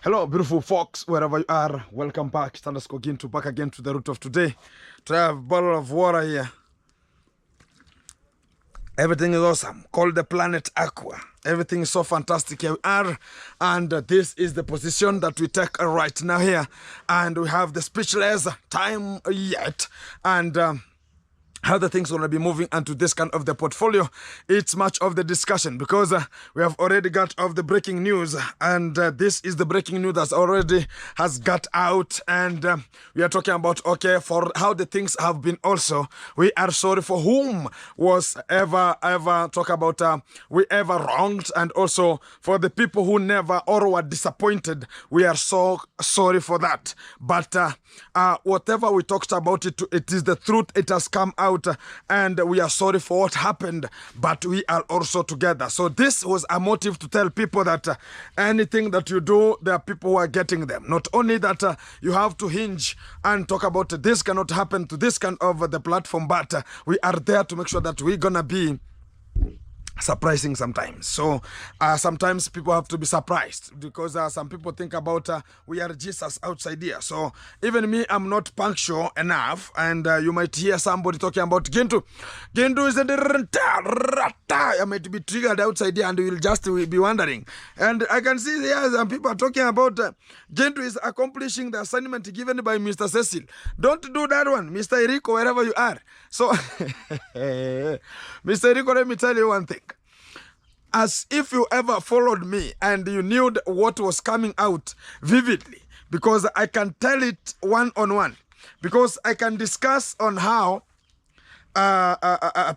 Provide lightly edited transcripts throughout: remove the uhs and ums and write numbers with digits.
Hello, beautiful folks, wherever you are. Welcome back. Back again to the root of today. To have a bottle of water here. Everything is awesome. Call the planet Aqua. Everything is so fantastic. Here we are. And this is the position that we take right now here. And we have the speechless time yet. And how the things going to be moving onto this kind of the portfolio, it's much of the discussion because we have already got of the breaking news, and this is the breaking news that already has got out, and we are talking about, okay, for how the things have been also. We are sorry for whom was ever talk about we ever wronged, and also for the people who never or were disappointed. We are so sorry for that. But whatever we talked about, it is the truth. It has come out. And we are sorry for what happened, but we are also together. So this was a motive to tell people that anything that you do, there are people who are getting them. Not only that you have to hinge and talk about this cannot happen to this kind of the platform, but we are there to make sure that we're gonna be surprising sometimes. So sometimes people have to be surprised because some people think about we are Jesus outside here. So even me, I'm not punctual enough, and you might hear somebody talking about Gintu. Gintu is I might be triggered outside here, and you will just be wondering. And I can see here some people are talking about Gintu is accomplishing the assignment given by Mr. Cecil. Don't do that one, Mr. Eriko, wherever you are. So Mr. Eriko, let me tell you one thing. As if you ever followed me and you knew what was coming out vividly, because I can tell it one-on-one, because I can discuss on how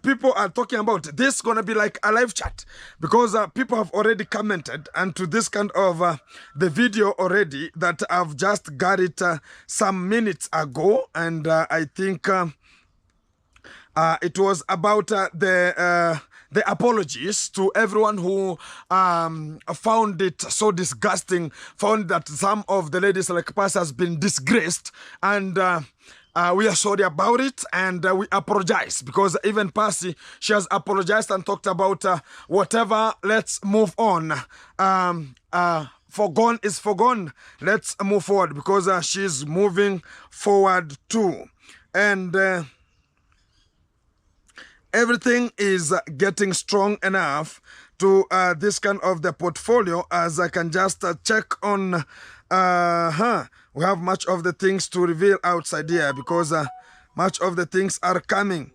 people are talking about this gonna be like a live chat, because people have already commented and to this kind of the video already that I've just got it some minutes ago, and I think it was about the apologies to everyone who found it so disgusting, found that some of the ladies like Passy has been disgraced, and we are sorry about it, and we apologize, because even Passy, she has apologized and talked about whatever, let's move on. Forgone is forgone. Let's move forward, because she's moving forward too. And everything is getting strong enough to this kind of the portfolio, as I can just check on. We have much of the things to reveal outside here, because much of the things are coming.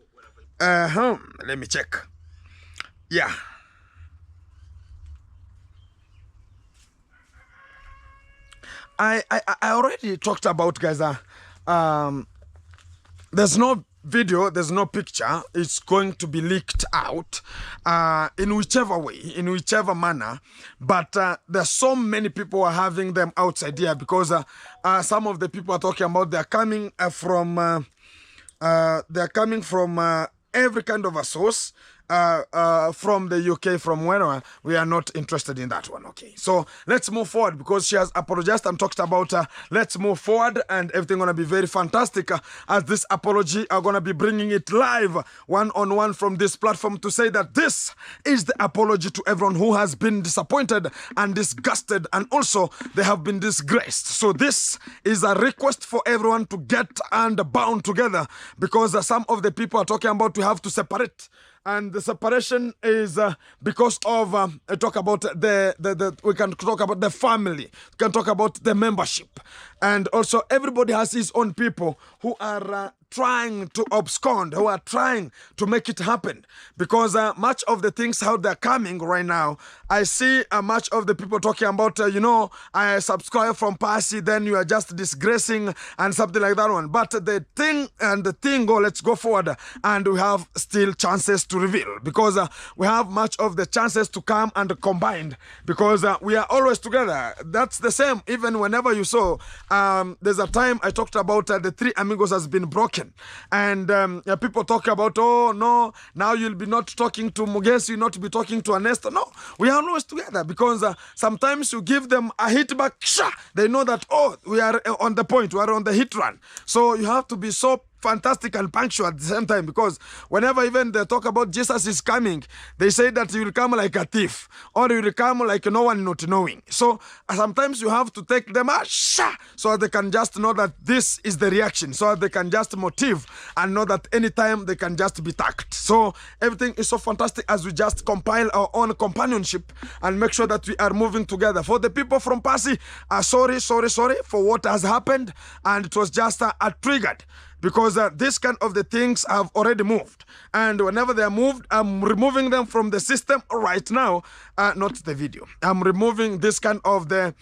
Let me check. Yeah. I already talked about, guys. There's no video, there's no picture. It's going to be leaked out in whichever way, in whichever manner. But there's so many people are having them outside here, because some of the people are talking about they're coming from every kind of a source. From the UK, from wherever. We are not interested in that one. Okay, so let's move forward, because she has apologized and talked about let's move forward, and everything gonna be very fantastic as this apology are gonna be bringing it live one-on-one from this platform to say that this is the apology to everyone who has been disappointed and disgusted, and also they have been disgraced. So this is a request for everyone to get and bound together, because some of the people are talking about we have to separate. And the separation is because of talk about we can talk about the family, we can talk about the membership, and also everybody has his own people who are trying to abscond, who are trying to make it happen, because much of the things how they're coming right now, I see much of the people talking about I subscribe from Passy, then you are just disgracing and something like that one. But the thing let's go forward, and we have still chances to reveal, because we have much of the chances to come and combined, because we are always together. That's the same even whenever you saw there's a time I talked about the three amigos has been broken. And people talk about, oh no, now you'll be not talking to Mugesi, you'll not be talking to Anesta. No, we are always together, because sometimes you give them a hit back, they know that, oh, we are on the point, we are on the hit run. So you have to be so fantastic and punctual at the same time, because whenever even they talk about Jesus is coming, they say that he will come like a thief, or he will come like no one not knowing. So sometimes you have to take them so they can just know that this is the reaction, so they can just motive and know that anytime they can just be tacked. So everything is so fantastic as we just compile our own companionship and make sure that we are moving together. For the people from Passy, sorry for what has happened, and it was just triggered, because this kind of the things have already moved, and whenever they are moved, I'm removing them from the system right now. Not the video, I'm removing this kind of the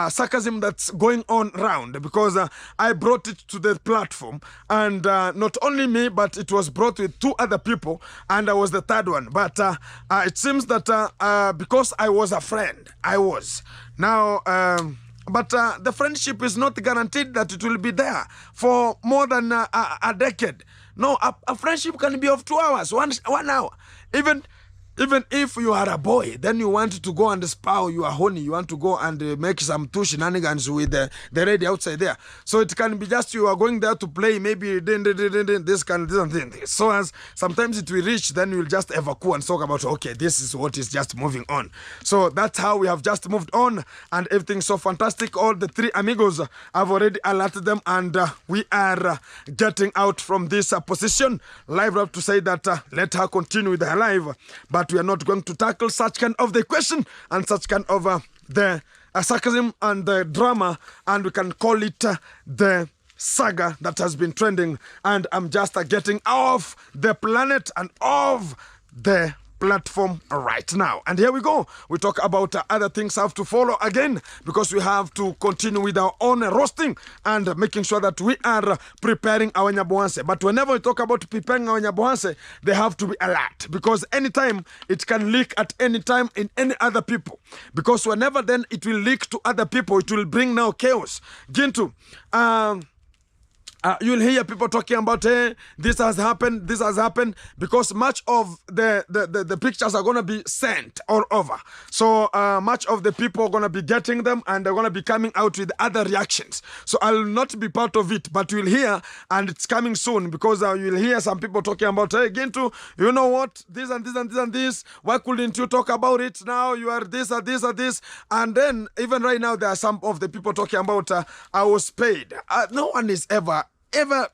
sarcasm that's going on around, because I brought it to the platform, and not only me, but it was brought with 2 other people, and I was the 3rd one. But it seems that because I was a friend, I was now but the friendship is not guaranteed that it will be there for more than a decade. No, a friendship can be of 2 hours, 1 hour. Even if you are a boy, then you want to go and spoil your honey, you want to go and make some two shenanigans with the lady outside there. So it can be just you are going there to play, maybe this kind of thing. So as sometimes it will reach, then you'll just evacuate and talk about, okay, this is what is just moving on. So that's how we have just moved on, and everything's so fantastic. All the 3 amigos, I've already alerted them, and we are getting out from this position. Live up to say that let her continue with her life, but we are not going to tackle such kind of the question and such kind of the sarcasm and the drama, and we can call it the saga that has been trending. And I'm just getting off the planet and off the platform right now. And here we go. We talk about other things have to follow again, because we have to continue with our own roasting and making sure that we are preparing our Nyabohanse. But whenever we talk about preparing our Nyabohanse, they have to be alert, because anytime it can leak at any time in any other people, because whenever then it will leak to other people, it will bring now chaos. Gintu, you'll hear people talking about, hey, this has happened, because much of the pictures are going to be sent all over. So much of the people are going to be getting them, and they're going to be coming out with other reactions. So I'll not be part of it, but you'll hear, and it's coming soon, because you'll hear some people talking about, hey, Gintu, you know what, this and this and this and this, why couldn't you talk about it now? You are this or this or this. And then even right now, there are some of the people talking about, I was paid. No one is ever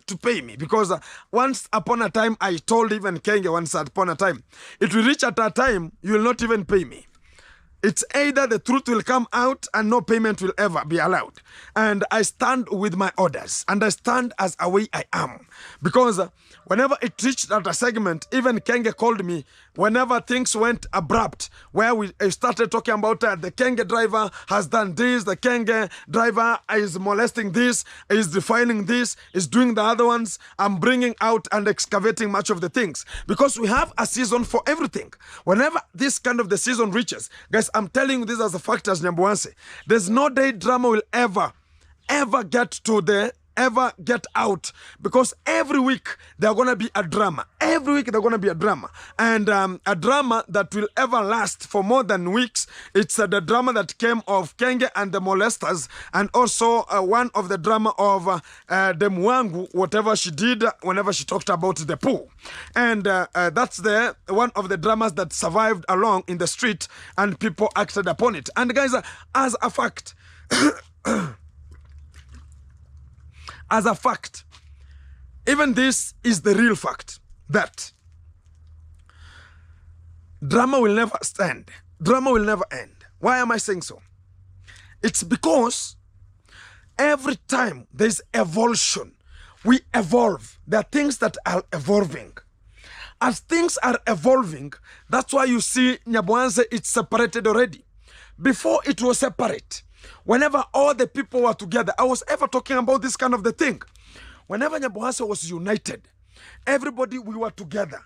to pay me, because once upon a time, I told even Kenge once upon a time, it will reach at a time you will not even pay me. It's either the truth will come out and no payment will ever be allowed. And I stand with my orders, and I stand as a way I am, because whenever it reached at a segment, even Kenge called me whenever things went abrupt, where we started talking about the Kenge driver has done this, the Kenge driver is molesting this, is defiling this, is doing the other ones. I'm bringing out and excavating much of the things, because we have a season for everything. Whenever this kind of the season reaches, guys, I'm telling you this as a fact as Nyabohanse, there's no day drama will ever get out, because every week they're going to be a drama. Every week they're going to be a drama, and a drama that will ever last for more than weeks. It's the drama that came of Kenge and the molesters, and also one of the drama of the Mwangu, whatever she did whenever she talked about the pool. And that's the one of the dramas that survived along in the street, and people acted upon it. And guys, as a fact, as a fact, even this is the real fact, that drama will never stand. Drama will never end. Why am I saying so? It's because every time there's evolution, we evolve. There are things that are evolving. As things are evolving, that's why you see Nyabohanse, it's separated already. Before it was separate. Whenever all the people were together, I was ever talking about this kind of the thing. Whenever Nyabohanse was united, everybody, we were together.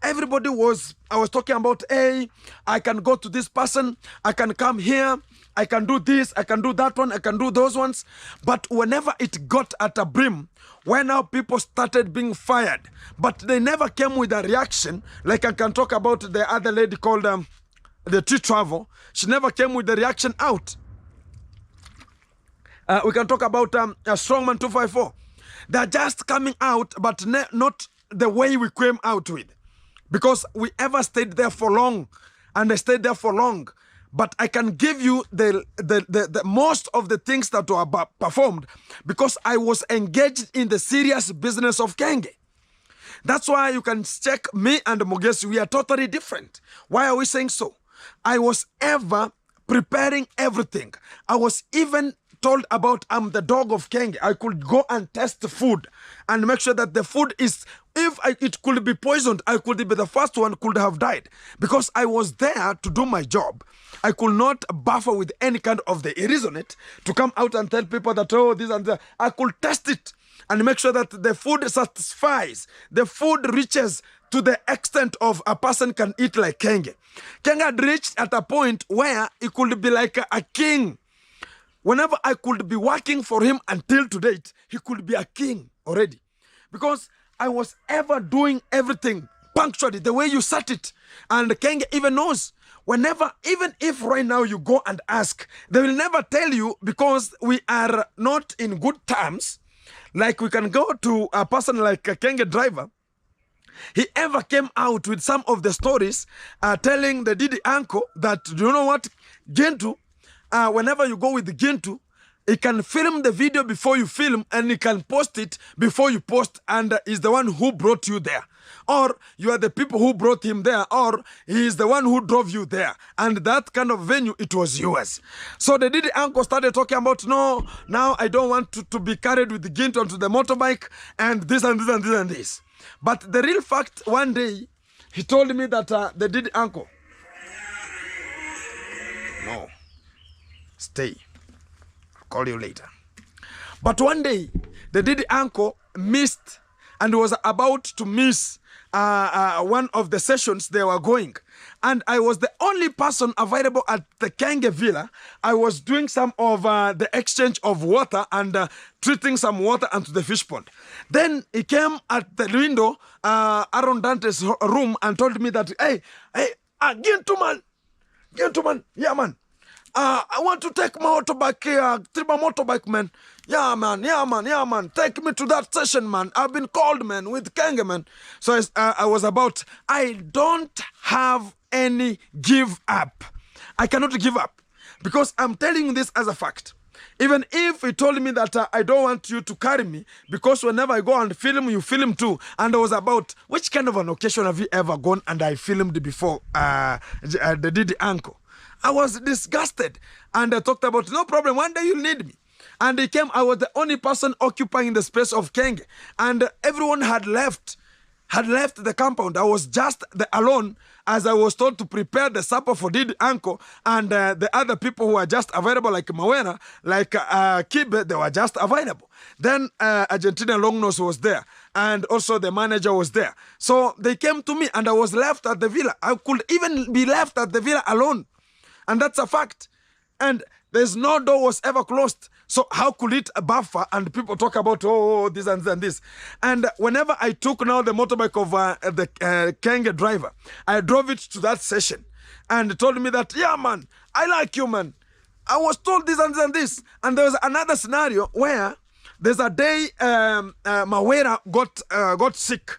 Everybody was, I was talking about, hey, I can go to this person, I can come here, I can do this, I can do that one, I can do those ones. But whenever it got at a brim, when now people started being fired, but they never came with a reaction, like I can talk about the other lady called the Tree Travel. She never came with the reaction out. We can talk about Strongman 254. They're just coming out, but not the way we came out with. Because we ever stayed there for long, and I stayed there for long. But I can give you the most of the things that were performed because I was engaged in the serious business of Kenge. That's why you can check me and Mogesi. We are totally different. Why are we saying so? I was ever preparing everything. I was even told about I'm the dog of Kenge. I could go and test the food and make sure that the food is, if it could be poisoned, I could be the first one could have died because I was there to do my job. I could not buffer with any kind of the irresonate to come out and tell people that, oh, this and that. I could test it and make sure that the food satisfies. The food reaches to the extent of a person can eat like Kenge. Kenge had reached at a point where he could be like a king. Whenever I could be working for him until to date, he could be a king already. Because I was ever doing everything punctually, the way you set it. And Kenge even knows. Whenever, even if right now you go and ask, they will never tell you because we are not in good terms. Like we can go to a person like a Kenge driver. He ever came out with some of the stories telling the Didi uncle that, do you know what, Gentu, whenever you go with the Gentu, he can film the video before you film and he can post it before you post and is the one who brought you there. Or you are the people who brought him there, or he is the one who drove you there. And that kind of venue, it was yours. So the Didi uncle started talking about, no, now I don't want to be carried with the Gint onto the motorbike and this and this and this and this. But the real fact, one day, he told me that the Didi uncle, no, stay, I'll call you later. But one day, the Didi uncle missed and was about to miss one of the sessions they were going. And I was the only person available at the Kenge Villa. I was doing some of the exchange of water and treating some water onto the fish pond. Then he came at the window, Aaron Dante's room, and told me that, hey, gentleman, yeah, man. I want to take my motorbike here, my motorbike, man. Yeah, man. Take me to that session, man. I've been called, man, with Kenge, man. So I was about, I don't have any give up. I cannot give up because I'm telling you this as a fact. Even if he told me that I don't want you to carry me because whenever I go and film, you film too. And I was about, which kind of an occasion have you ever gone and I filmed before the Didi uncle? I was disgusted and I talked about, no problem, one day you'll need me. And he came, I was the only person occupying the space of Kenge. And everyone had left the compound. I was just alone as I was told to prepare the supper for Didi uncle. And the other people who were just available, like Mawena, like Kibe, they were just available. Then Argentina Longnose was there. And also the manager was there. So they came to me and I was left at the villa. I could even be left at the villa alone. And that's a fact. And there's no door was ever closed. So how could it buffer? And people talk about, oh, this and this and this. And whenever I took now the motorbike of the Kenge driver, I drove it to that session. And told me that, yeah, man, I like you, man. I was told this and this and this. And there was another scenario where there's a day Mawera got sick.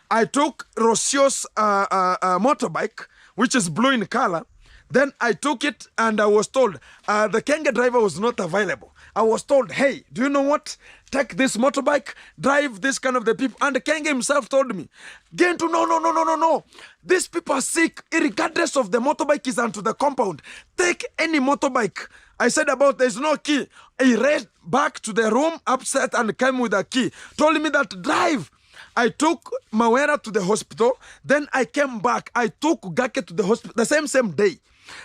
I took Rocio's motorbike, which is blue in color. Then I took it and I was told the Kenge driver was not available. I was told, hey, do you know what? Take this motorbike, drive this kind of the people. And the Kenge himself told me, Gentu, no. These people are sick, regardless of the motorbike is onto the compound. Take any motorbike. I said about there's no key. He ran back to the room, upset and came with a key. Told me that drive. I took Mawera to the hospital. Then I came back. I took Gake to the hospital the same day.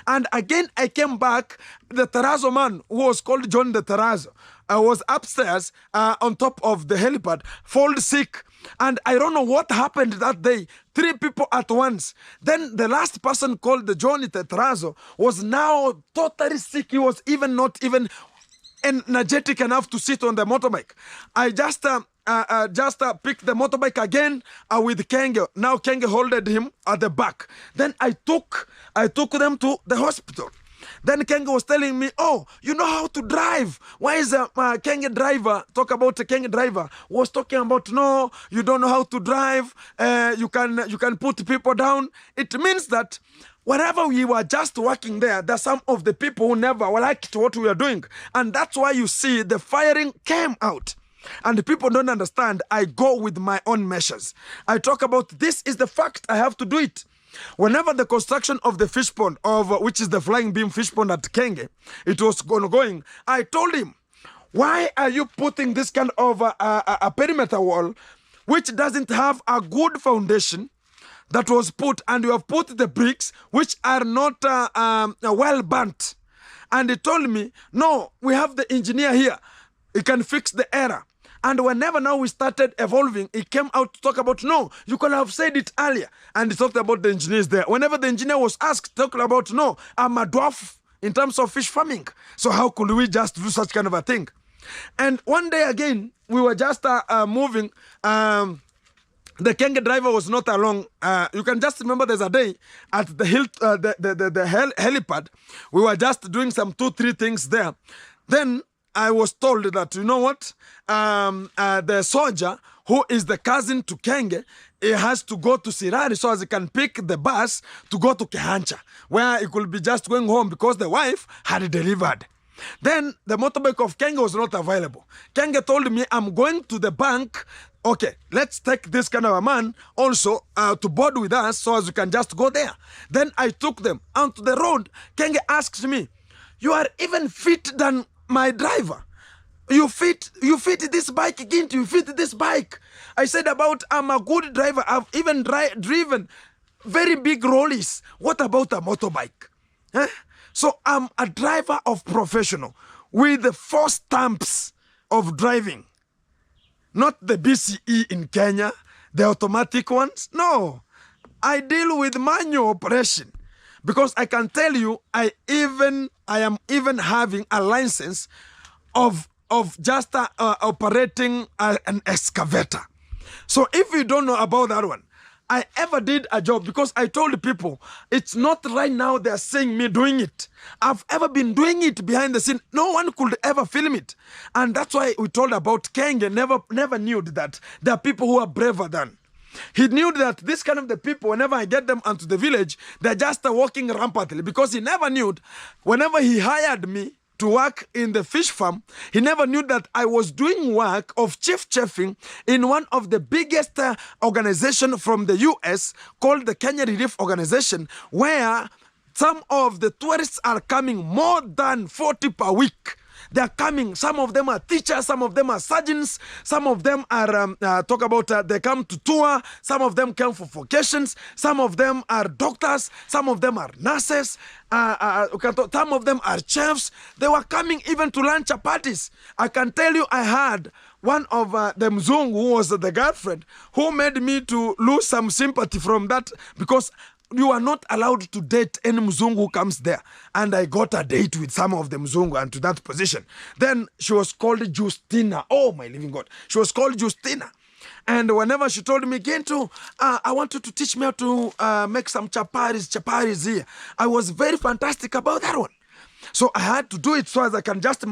And again, I came back. The Tarazo man, who was called John the Tarazo, was upstairs on top of the helipad, fall sick. And I don't know what happened that day. 3 people at once. Then the last person called the Johnny the Tarazo was now totally sick. He was not even energetic enough to sit on the motorbike. I just picked the motorbike again with Kenge. Now Kenge holded him at the back. Then I took them to the hospital. Then Kenge was telling me, oh, you know how to drive. Why is a Kenge driver, talk about a Kenge driver, was talking about, no, you don't know how to drive, you can put people down. It means that wherever we were just working there's some of the people who never liked what we were doing. And that's why you see the firing came out. And people don't understand, I go with my own measures. I talk about this is the fact, I have to do it. Whenever the construction of the fish pond, which is the flying beam fish pond at Kenge, it was going, I told him, why are you putting this kind of a perimeter wall which doesn't have a good foundation that was put, and you have put the bricks which are not well burnt? And he told me, no, we have the engineer here. He can fix the error. And whenever now we started evolving, he came out to talk about, no, you could have said it earlier. And he talked about the engineers there. Whenever the engineer was asked, talking about, no, I'm a dwarf in terms of fish farming. So how could we just do such kind of a thing? And one day again, we were just moving. The Kenge driver was not along. You can just remember there's a day at the helipad. We were just doing some 2-3 things there. Then I was told that, you know what, the soldier who is the cousin to Kenge, he has to go to Sirari so as he can pick the bus to go to Kehancha, where he could be just going home because the wife had delivered. Then the motorbike of Kenge was not available. Kenge told me, I'm going to the bank. Okay, let's take this kind of a man also to board with us so as we can just go there. Then I took them onto the road. Kenge asked me, you are even fit than my driver. You fit this bike again. You fit this bike. I said about I'm a good driver. I've even driven very big rollies. What about a motorbike? So I'm a driver of professional with the 4 stamps of driving. Not the BCE in Kenya, the automatic ones. No, I deal with manual operation. Because I can tell you, I am even having a license of just operating an excavator. So if you don't know about that one, I ever did a job because I told people, it's not right now they're seeing me doing it. I've ever been doing it behind the scene. No one could ever film it. And that's why we told about Kenge never knew that there are people who are braver than. He knew that this kind of the people, whenever I get them onto the village, they're just walking rampantly, because he never knew, whenever he hired me to work in the fish farm, he never knew that I was doing work of chief chefing in one of the biggest organization from the US called the Kenya Relief Organization, where some of the tourists are coming more than 40 per week. They are coming. Some of them are teachers. Some of them are surgeons. Some of them are, they come to tour. Some of them come for vacations. Some of them are doctors. Some of them are nurses. Some of them are chefs. They were coming even to lunch parties. I can tell you, I had one of the Mzungu, who was the girlfriend, who made me to lose some sympathy from that, because you are not allowed to date any Mzungu who comes there. And I got a date with some of the Mzungu and to that position. Then she was called Justina. Oh, my living God. She was called Justina. And whenever she told me, Gento, I want you to teach me how to make some chaparis here. I was very fantastic about that one. So I had to do it so as I can just,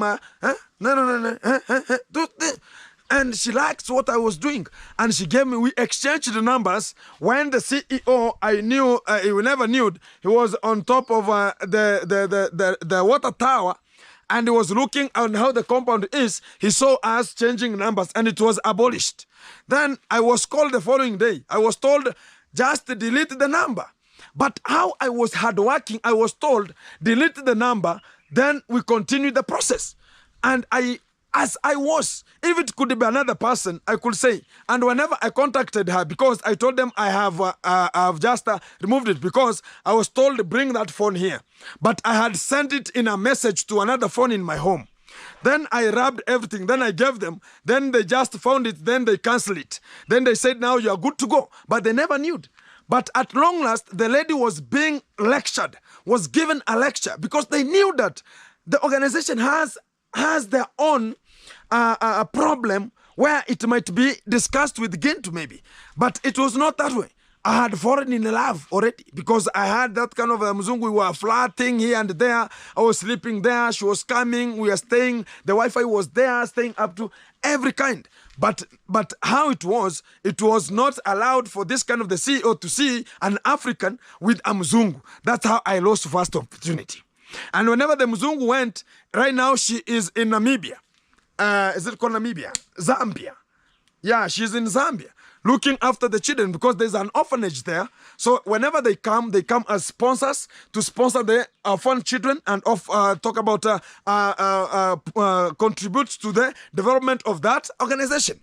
and she liked what I was doing. And she gave me, we exchanged the numbers. When the CEO, I knew, he never knew, he was on top of the water tower, and he was looking on how the compound is. He saw us changing numbers, and it was abolished. Then I was called the following day. I was told, just delete the number. But how I was hardworking, I was told, delete the number, then we continue the process. And as I was, if it could be another person, I could say. And whenever I contacted her, because I told them I have just removed it, because I was told to bring that phone here. But I had sent it in a message to another phone in my home. Then I rubbed everything. Then I gave them. Then they just found it. Then they canceled it. Then they said, now you are good to go. But they never knew. But at long last, the lady was being lectured, was given a lecture, because they knew that the organization has their own a problem where it might be discussed with Gintu maybe. But it was not that way. I had fallen in love already because I had that kind of a Mzungu. We were flirting here and there. I was sleeping there. She was coming. We were staying. The Wi-Fi was there, staying up to every kind. But how it was not allowed for this kind of the CEO to see an African with a Mzungu. That's how I lost first opportunity. And whenever the Mzungu went, right now she is in Namibia. Is it called Namibia? Zambia. Yeah, she's in Zambia, looking after the children because there's an orphanage there. So whenever they come as sponsors to sponsor the orphan children and talk about contribute to the development of that organization.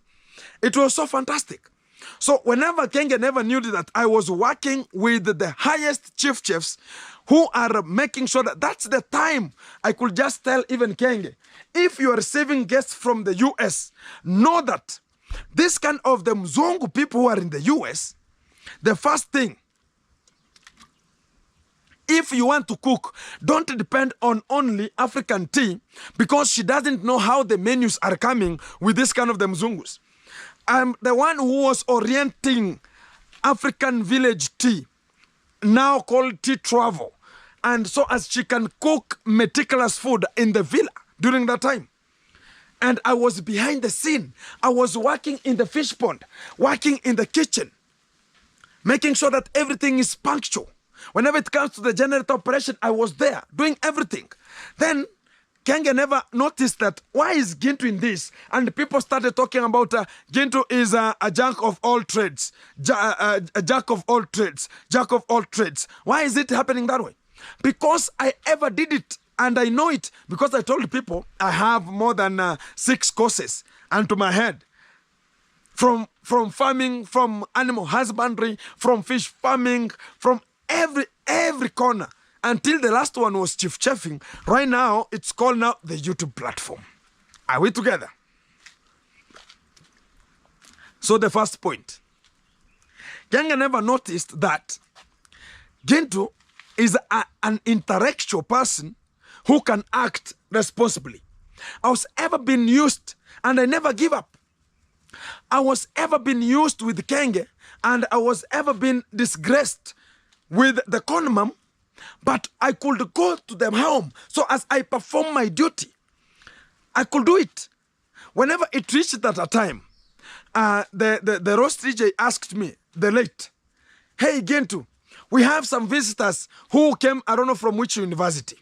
It was so fantastic. So whenever Kenge never knew that I was working with the highest chefs who are making sure that that's the time I could just tell even Kenge, if you are receiving guests from the US, know that this kind of the Mzungu people who are in the US, the first thing, if you want to cook, don't depend on only African tea because she doesn't know how the menus are coming with this kind of the Mzungus. I'm the one who was orienting African village tea, now called tea travel. And so as she can cook meticulous food in the villa during that time. And I was behind the scene. I was working in the fish pond, working in the kitchen, making sure that everything is punctual. Whenever it comes to the generator operation, I was there doing everything. Then Kenge never noticed that why is Gintu in this? And people started talking about Gintu is a jack of all trades, a jack of all trades, jack of all trades. Why is it happening that way? Because I ever did it. And I know it because I told people I have more than 6 courses unto my head. From farming, from animal husbandry, from fish farming, from every corner. Until the last one was chief chefing. Right now, it's called now the YouTube platform. Are we together? So the first point. Kenge never noticed that Gintu is an intellectual person who can act responsibly. I was ever been used and I never give up. I was ever been used with Kenge and I was ever been disgraced with the conmam, but I could go to them home. So as I perform my duty, I could do it. Whenever it reached that time, the roast DJ asked me, the late, hey Gintu, we have some visitors who came, I don't know from which university.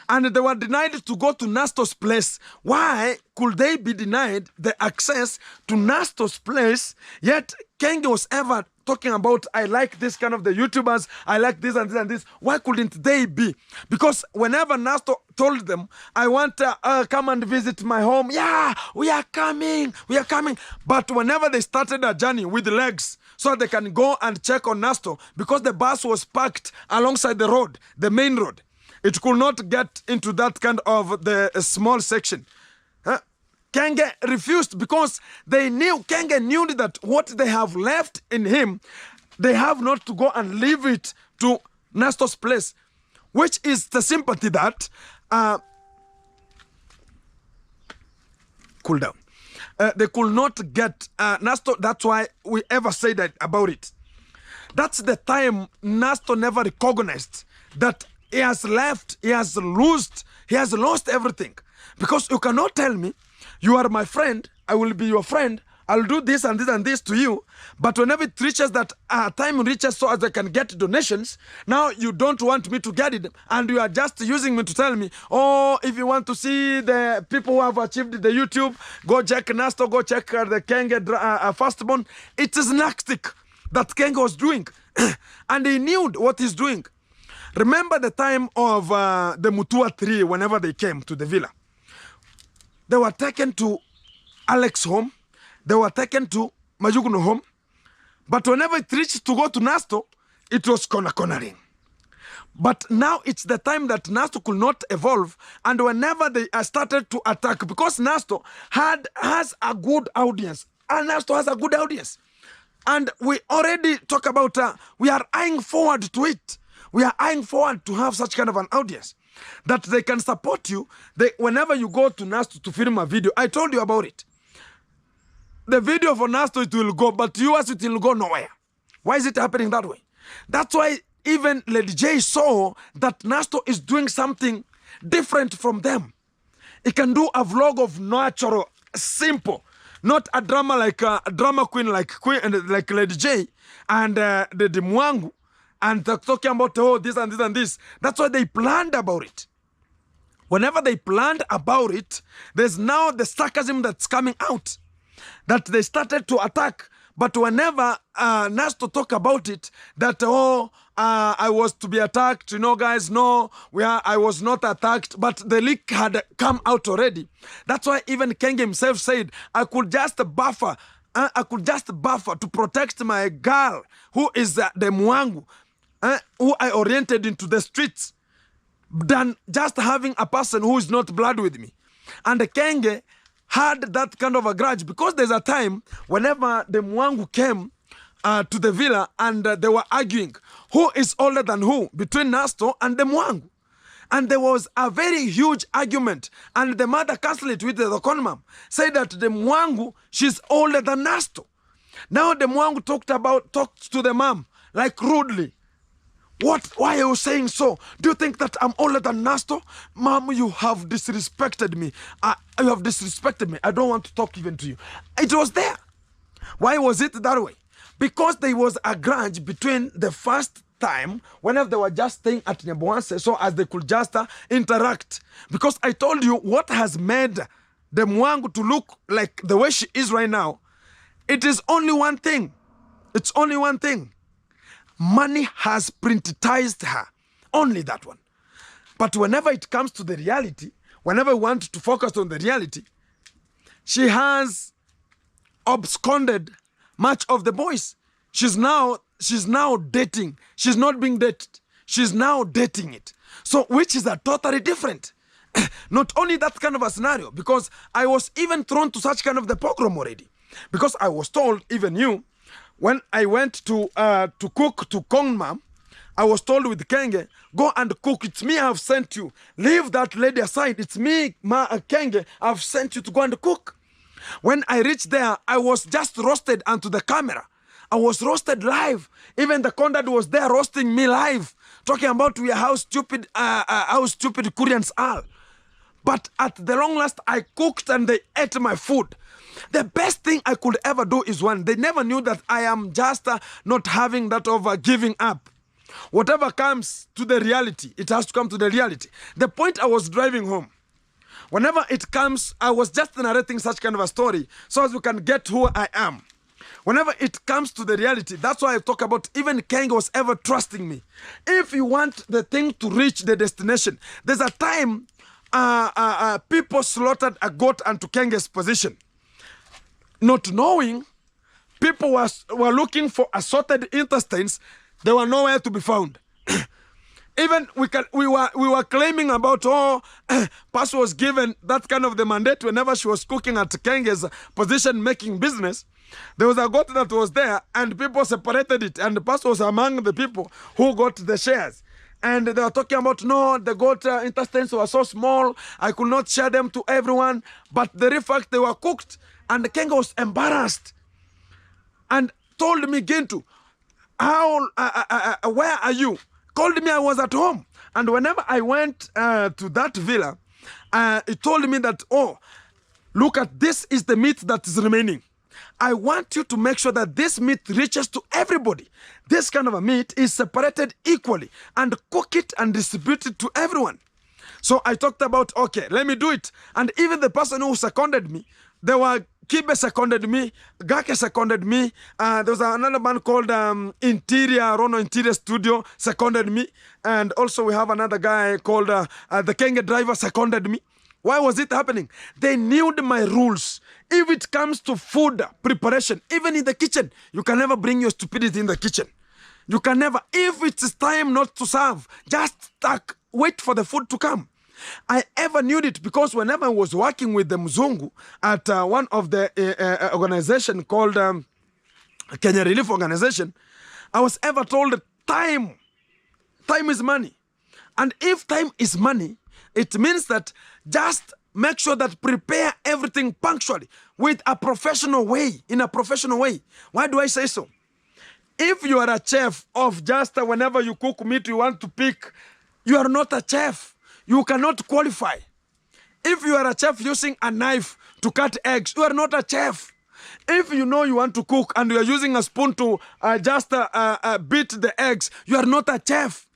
And they were denied to go to Nasto's place. Why could they be denied the access to Nasto's place? Yet Kenge was ever talking about, I like this kind of the YouTubers, I like this and this and this. Why couldn't they be? Because whenever Nasto told them, I want to come and visit my home. Yeah, we are coming. But whenever they started a journey with legs, so they can go and check on Nasto, because the bus was parked alongside the road, the main road. It could not get into that kind of the small section. Kenge refused because Kenge knew that what they have left in him, they have not to go and leave it to Nasto's place, which is the sympathy that, cool down. They could not get Nasto. That's why we ever say that about it. That's the time Nasto never recognized that he has left, he has lost everything. Because you cannot tell me, you are my friend, I will be your friend, I'll do this and this and this to you. But whenever it reaches that time reaches so as I can get donations, now you don't want me to get it. And you are just using me to tell me, oh, if you want to see the people who have achieved the YouTube, go check Nasto, go check the Kenge firstborn. It is Nakstik that Kenge was doing. And he knew what he's doing. Remember the time of the Mutua 3, whenever they came to the villa. They were taken to Alex's home. They were taken to Majukuno home. But whenever it reached to go to Nasto, it was cornering. But now it's the time that Nasto could not evolve. And whenever they started to attack, because Nasto has a good audience. And Nasto has a good audience. And we already talk about, we are eyeing forward to it. We are eyeing forward to have such kind of an audience that they can support you. Whenever you go to Nasto to film a video, I told you about it. The video for Nasto, it will go, but yours, it will go nowhere. Why is it happening that way? That's why even Lady J saw that Nasto is doing something different from them. He can do a vlog of natural, simple, not a drama like a drama queen like Lady J and the Mwangu, and talking about, oh, this and this and this. That's why they planned about it. Whenever they planned about it, there's now the sarcasm that's coming out, that they started to attack. But whenever Nasto talk about it, that, oh, I was to be attacked, you know, guys, no, I was not attacked, but the leak had come out already. That's why even Kenge himself said, I could just buffer to protect my girl, who is the Mwangu, who I oriented into the streets, than just having a person who is not blood with me. And the Kenge had that kind of a grudge, because there's a time whenever the Mwangu came to the villa and they were arguing who is older than who between Nasto and the Mwangu. And there was a very huge argument, and the mother canceled it with the conmam, said that the Mwangu, she's older than Nasto. Now the Mwangu talked to the mom like rudely. Why are you saying so? Do you think that I'm older than Nasto? Mom, you have disrespected me. You have disrespected me. I don't want to talk even to you. It was there. Why was it that way? Because there was a grudge between the first time, whenever they were just staying at Nyaboanse, so as they could just interact. Because I told you what has made the Mwangu to look like the way she is right now. It is only one thing. It's only one thing. Money has privatized her. Only that one. But whenever it comes to the reality, whenever we want to focus on the reality, she has absconded much of the boys. She's now dating. She's not being dated. She's now dating it. So, which is a totally different. Not only that kind of a scenario, because I was even thrown to such kind of the pogrom already. Because I was told, even you, when I went to cook to Kongma, I was told with Kenge, go and cook. It's me, I've sent you. Leave that lady aside. It's me, Kenge, I've sent you to go and cook. When I reached there, I was just roasted onto the camera. I was roasted live. Even the Condad was there roasting me live, talking about how stupid Koreans are. But at the long last, I cooked and they ate my food. The best thing I could ever do is one. They never knew that I am just not having that of giving up. Whatever comes to the reality, it has to come to the reality. The point I was driving home, whenever it comes, I was just narrating such kind of a story so as you can get who I am. Whenever it comes to the reality, that's why I talk about even Kenge was ever trusting me. If you want the thing to reach the destination, there's a time people slaughtered a goat onto Kenge's position. Not knowing, people were looking for assorted intestines. They were nowhere to be found. Even we were claiming about, oh, Passy was given that kind of the mandate whenever she was cooking at Kenge's position making business. There was a goat that was there and people separated it, and Passy was among the people who got the shares. And they were talking about, no, the goat intestines were so small, I could not share them to everyone. But the real fact, they were cooked. And the Kenge was embarrassed and told me, Gintu, where are you? Called me, I was at home. And whenever I went to that villa, he told me that, oh, look at this is the meat that is remaining. I want you to make sure that this meat reaches to everybody. This kind of a meat is separated equally, and cook it and distribute it to everyone. So I talked about, okay, let me do it. And even the person who seconded me, there were Kibe seconded me, Gake seconded me, there was another man called Rono Interior Studio seconded me, and also we have another guy called the Kenge Driver seconded me. Why was it happening? They knew my rules. If it comes to food preparation, even in the kitchen, you can never bring your stupidity in the kitchen. You can never. If it's time not to serve, just wait for the food to come. I ever knew it because whenever I was working with the Mzungu at one of the organization called Kenya Relief Organization, I was ever told time is money. And if time is money, it means that just make sure that prepare everything punctually with a professional way, in a professional way. Why do I say so? If you are a chef of just whenever you cook meat you want to pick, you are not a chef. You cannot qualify. If you are a chef using a knife to cut eggs, you are not a chef. If you know you want to cook and you are using a spoon to just beat the eggs, you are not a chef.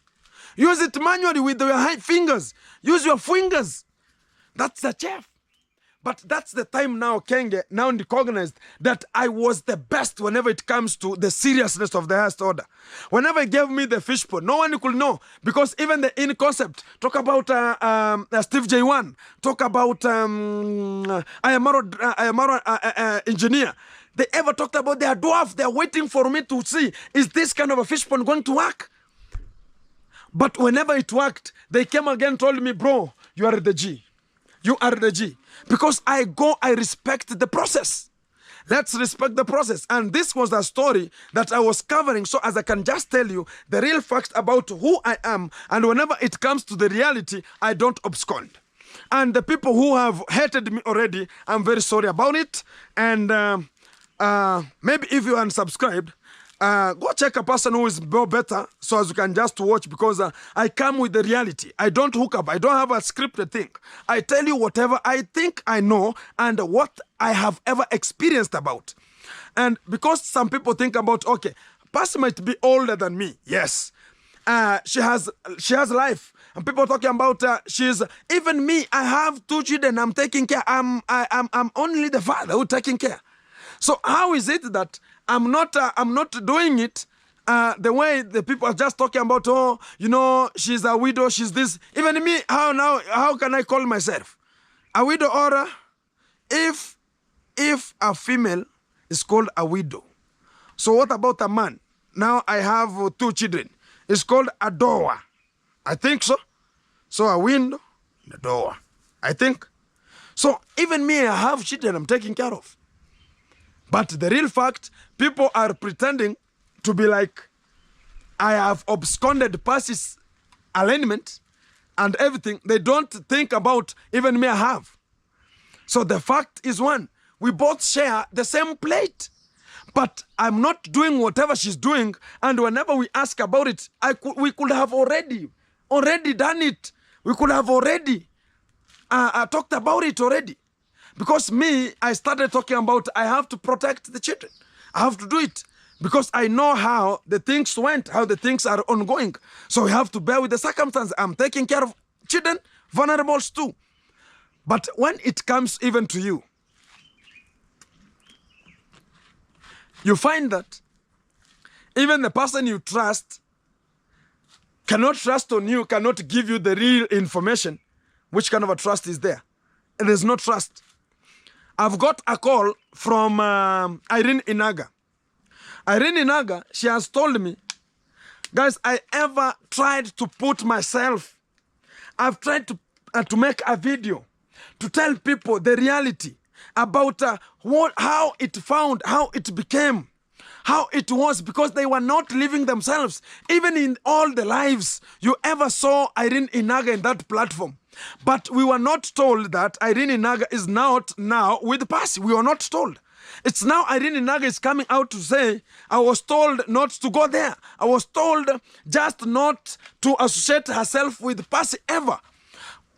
Use it manually with your fingers. Use your fingers. That's a chef. But that's the time now Kenge now recognized that I was the best whenever it comes to the seriousness of the highest order. Whenever he gave me the fish pot, no one could know, because even the in concept, talk about Steve J1, talk about Ayamaro engineer, they ever talked about their dwarf. They're waiting for me to see, is this kind of a fish pond going to work? But whenever it worked, they came again and told me, bro, you are the G. You are the G. Because I respect the process. Let's respect the process. And this was a story that I was covering, so as I can just tell you the real facts about who I am. And whenever it comes to the reality, I don't abscond. And the people who have hated me already, I'm very sorry about it. And maybe if you are unsubscribed, go check a person who is better, so as you can just watch, because I come with the reality. I don't hook up. I don't have a scripted thing. I tell you whatever I think I know and what I have ever experienced about. And because some people think about, okay, Passy might be older than me. Yes. She has life. And people talking about she's even me. I have 2 children. I'm taking care. I'm only the father who's taking care. So how is it that I'm not doing it the way the people are just talking about? Oh, you know, she's a widow, she's this. Even me, how can I call myself a widow? Or if a female is called a widow, so what about a man? Now I have 2 children. It's called a doer. I think so. So a window, a door. I think. So even me, I have children I'm taking care of. But the real fact, people are pretending to be like, I have absconded Passy's alignment and everything. They don't think about even me I have. So the fact is one, we both share the same plate. But I'm not doing whatever she's doing. And whenever we ask about it, we could have already done it. We could have already talked about it already. Because me, I started talking about I have to protect the children. I have to do it. Because I know how the things went, how the things are ongoing. So we have to bear with the circumstances. I'm taking care of children, vulnerables too. But when it comes even to you, you find that even the person you trust cannot trust on you, cannot give you the real information. Which kind of a trust is there? And there's no trust. I've got a call from Irene Inaga. Irene Inaga, she has told me, guys, I ever tried to put myself, I've tried to make a video to tell people the reality about how it became, how it was, because they were not living themselves. Even in all the lives you ever saw Irene Inaga in that platform. But we were not told that Irene Inaga is not now with Passy. We were not told. It's now Irene Inaga is coming out to say, I was told not to go there. I was told just not to associate herself with Passy ever.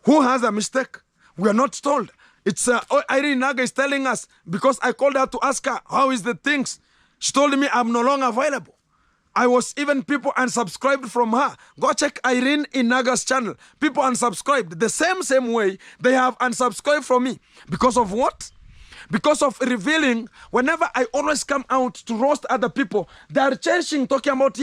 Who has a mistake? We are not told. It's Irene Inaga is telling us, because I called her to ask her, how is the things? She told me I'm no longer available. I was even people unsubscribed from her. Go check Irene Inaga's channel. People unsubscribed. The same way they have unsubscribed from me. Because of what? Because of revealing, whenever I always come out to roast other people, they are changing, talking about,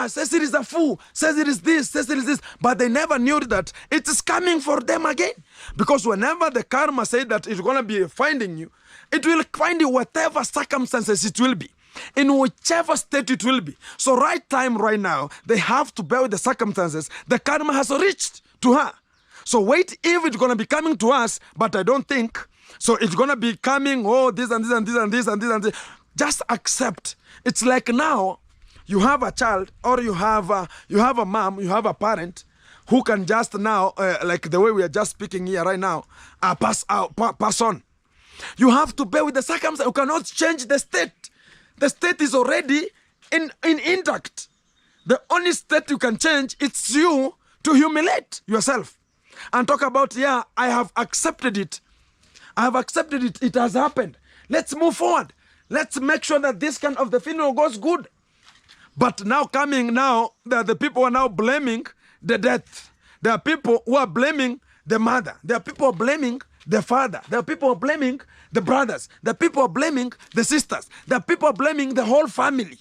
says it is a fool, says it is this, says it is this. But they never knew that it is coming for them again. Because whenever the karma said that it's going to be finding you, it will find you whatever circumstances it will be. In whichever state it will be. So right time, right now, they have to bear with the circumstances. The karma has reached to her. So wait if it's going to be coming to us, but I don't think. So it's going to be coming, oh, this and this and this and this and this and this. Just accept. It's like now, you have a child, or you have a mom, you have a parent who can just now, like the way we are just speaking here right now, pass on. You have to bear with the circumstances. You cannot change the state. The state is already in intact. The only state you can change, it's you to humiliate yourself and talk about, yeah, I have accepted it. I have accepted it. It has happened. Let's move forward. Let's make sure that this kind of the funeral goes good. But now that the people are now blaming the death. There are people who are blaming the mother. There are people who are blaming the father. There are people who are blaming the brothers. There are people who are blaming the sisters. There are people who are blaming the whole family.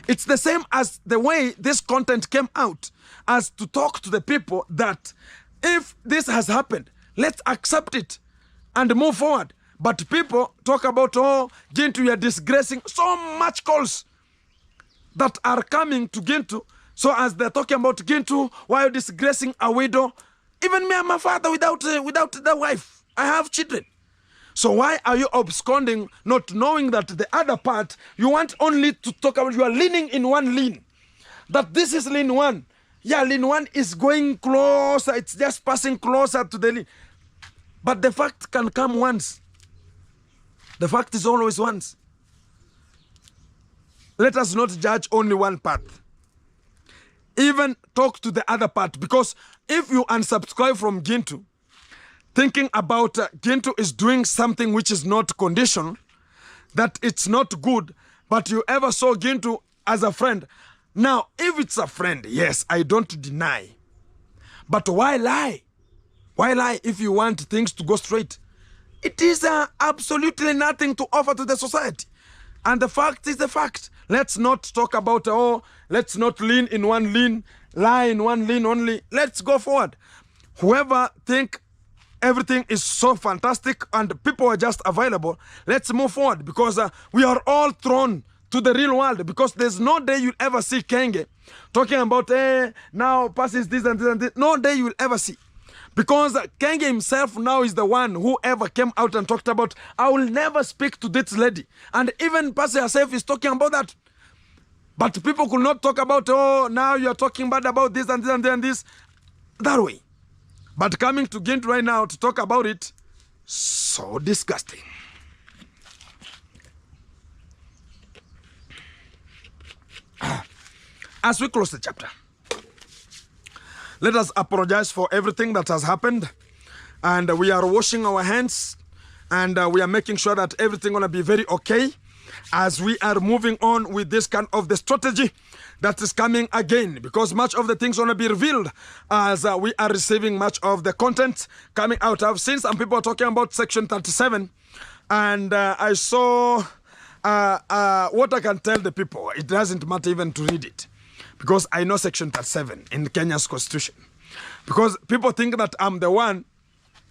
It's the same as the way this content came out, as to talk to the people that if this has happened, let's accept it and move forward. But people talk about, oh, Gintu, you're disgracing. So much calls that are coming to Gintu. So as they're talking about Gintu, why are you disgracing a widow? Even me, I'm a father without the wife. I have children. So why are you absconding, not knowing that the other part, you want only to talk about, you are leaning in one lean. That this is lean one. Yeah, lean one is going closer. It's just passing closer to the lean. But the fact can come once. The fact is always once. Let us not judge only one path. Even talk to the other part. Because if you unsubscribe from Gintu, thinking about Gintu is doing something which is not conditional, that it's not good, but you ever saw Gintu as a friend. Now, if it's a friend, yes, I don't deny. But why lie? Why lie if you want things to go straight? It is absolutely nothing to offer to the society. And the fact is the fact. Let's not talk about, oh, let's not lean in one lean, lie in one lean only. Let's go forward. Whoever think everything is so fantastic and people are just available, let's move forward, because we are all thrown to the real world, because there's no day you'll ever see Kenge talking about, now passes this and this and this. No day you will ever see. Because Kenge himself now is the one who ever came out and talked about, I will never speak to this lady. And even Passy herself is talking about that. But people could not talk about, oh, now you're talking bad about this and this and this and this. That way. But coming to Gintu right now to talk about it, so disgusting. As we close the chapter, let us apologize for everything that has happened. And we are washing our hands. And we are making sure that everything going to be very okay as we are moving on with this kind of the strategy that is coming again, because much of the things going to be revealed as we are receiving much of the content coming out. I've seen some people talking about section 37, and I saw what I can tell the people. It doesn't matter even to read it, because I know section 37 in Kenya's constitution. Because people think that I'm the one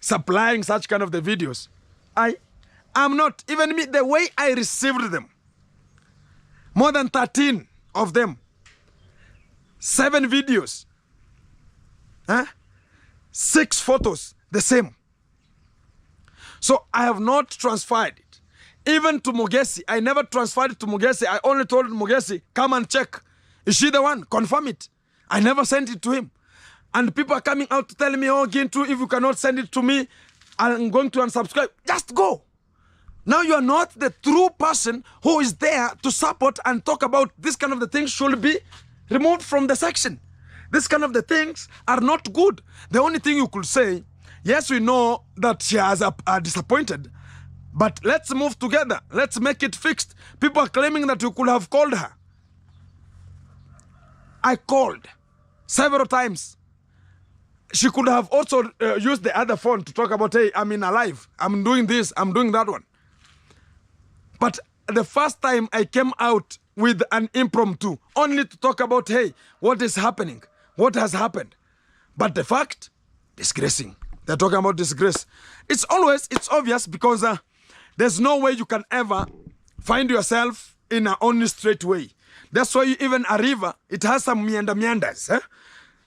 supplying such kind of the videos. I am not. Even me, the way I received them, more than 13 of them, 7 videos, 6 photos, the same. So I have not transferred it. Even to Mogesi, I never transferred it to Mogesi. I only told Mogesi, come and check. Is she the one? Confirm it. I never sent it to him. And people are coming out to tell me, oh, Gintu, if you cannot send it to me, I'm going to unsubscribe. Just go. Now you are not the true person who is there to support and talk about this kind of the things should be removed from the section. This kind of the things are not good. The only thing you could say, yes, we know that she has disappointed, but let's move together. Let's make it fixed. People are claiming that you could have called her. I called several times. She could have also used the other phone to talk about, hey, I'm in alive. I'm doing this. I'm doing that one. But the first time I came out with an impromptu, only to talk about, hey, what is happening? What has happened? But the fact, disgracing. They're talking about disgrace. It's obvious, because there's no way you can ever find yourself in an only straight way. That's why even a river, it has some meanders.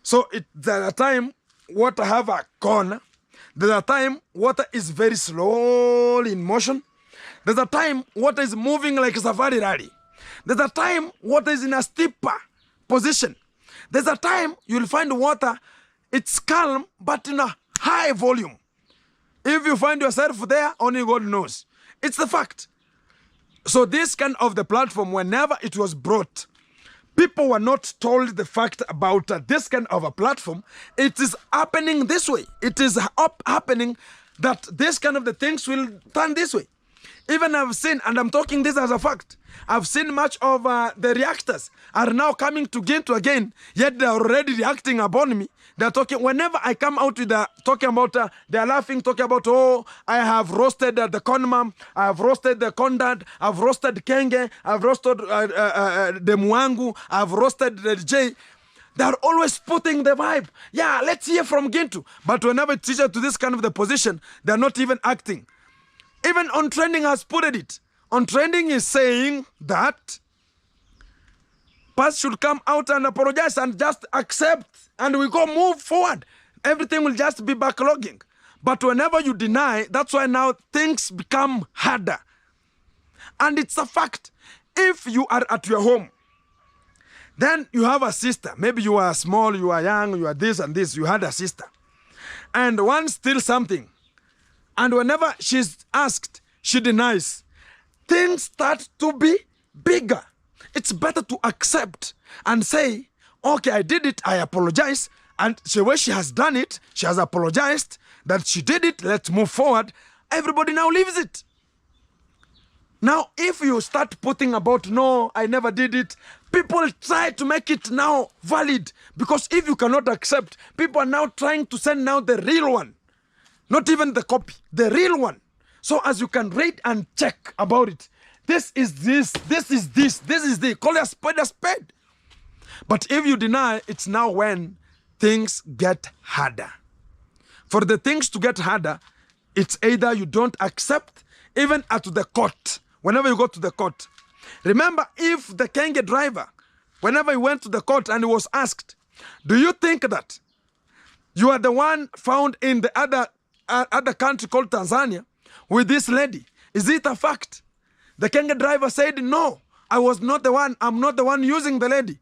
So there's a time water have a corner. There's a time water is very slowly in motion. There's a time water is moving like a safari rally. There's a time water is in a steeper position. There's a time you'll find water, it's calm, but in a high volume. If you find yourself there, only God knows. It's the fact. So this kind of the platform, whenever it was brought, people were not told the fact about this kind of a platform. It is happening this way. It is happening that this kind of the things will turn this way. Even I've seen, and I'm talking this as a fact, I've seen much of the reactors are now coming to again, yet they're already reacting upon me. They're talking, whenever I come out with talking about, they're laughing, talking about, oh, I have roasted the conmam, I have roasted the condad, I've roasted kenge, I've roasted the muangu, I've roasted the J. They're always putting the vibe. Yeah, let's hear from Gintu. But whenever it's teacher to this kind of the position, they're not even acting. Even On Trending has put it. On Trending is saying that Passy should come out and apologize and just accept, and we go move forward. Everything will just be backlogging. But whenever you deny, that's why now things become harder. And it's a fact. If you are at your home, then you have a sister. Maybe you are small, you are young, you are this and this. You had a sister. And one steals something. And whenever she's asked, she denies. Things start to be bigger. It's better to accept and say, okay, I did it, I apologize. And the way she has done it, she has apologized that she did it, let's move forward. Everybody now leaves it. Now, if you start putting about, no, I never did it, people try to make it now valid. Because if you cannot accept, people are now trying to send now the real one. Not even the copy, the real one. So as you can read and check about it, this is this, this is this, this is this. Call a spade a spade. But if you deny, it's now when things get harder. For the things to get harder, it's either you don't accept, even at the court, whenever you go to the court. Remember, if the Kenge driver, whenever he went to the court and he was asked, do you think that you are the one found in the other country called Tanzania with this lady? Is it a fact? The Kenge driver said, no, I was not the one. I'm not the one using the lady.